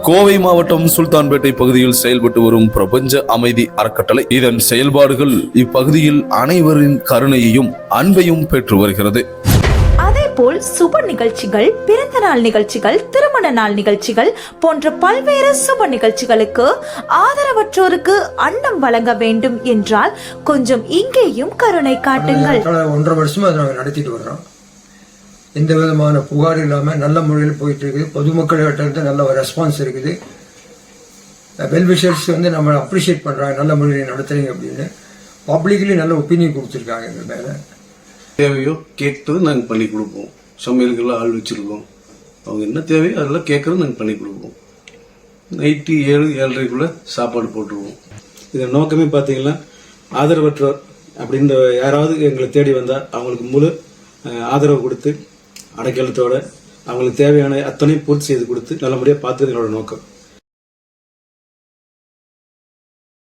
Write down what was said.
கோவை மாவட்டம் சுல்தான்பேட்டை பகுதியில் செயல்பட்டு வரும் பிரபஞ்ச அமைதி அறக்கட்டளை இதன் செயல்பாடுகள் இப்பகுதியில் அனைவரின் கருணையையும் அன்பையும் பெற்று வருகிறது. அதேபோல் சுப நிகழ்ச்சிகள், பிறந்த நாள் நிகழ்ச்சிகள், திருமண நாள் நிகழ்ச்சிகள் போன்ற பல்வேறு சுப நிகழ்ச்சிகளுக்கு ஆதரவற்றோருக்கு அன்னம் வழங்க வேண்டும் என்றால் கொஞ்சம் இங்கேயும் கருணை காட்டுங்கள். 1.5 வருஷமா நாங்கள் நடத்திட்டு வர்றோம். எந்த விதமான புகார் இல்லாம நல்ல முறையில் போயிட்டு இருக்குது. பொதுமக்களிட்ட இருந்து நல்ல ஒரு ரெஸ்பான்ஸ் இருக்குது. வெல்விஷர்ஸ் நம்ம அப்ரிஷியேட் பண்றாங்க, நல்ல முறையில் நடத்துறீங்க அப்படின்னு. பப்ளிக்லி நல்ல ஒப்பீனியன் கொடுத்துருக்காங்க. எங்க மேல தேவையோ கேட்கறது நாங்கள் பண்ணி கொடுப்போம். சமையலுக்கெல்லாம் ஆள் வச்சிருக்கோம். அவங்க என்ன தேவையோ அதெல்லாம் கேட்கறது நாங்கள் பண்ணி கொடுப்போம். நைட்டு 7-7:30 சாப்பாடு போட்டுருவோம். இதன் நோக்கமே பார்த்தீங்கன்னா ஆதரவற்றோர் அப்படின்ற யாராவது எங்களை தேடி வந்தால் அவங்களுக்கு முழு ஆதரவு கொடுத்து அடைக்கலத்தோட அவங்களுக்கு தேவையான அத்தனையும் பூர்த்தி செய்து கொடுத்து நல்லபடியாக பார்த்துக்கிறதோட நோக்கம்.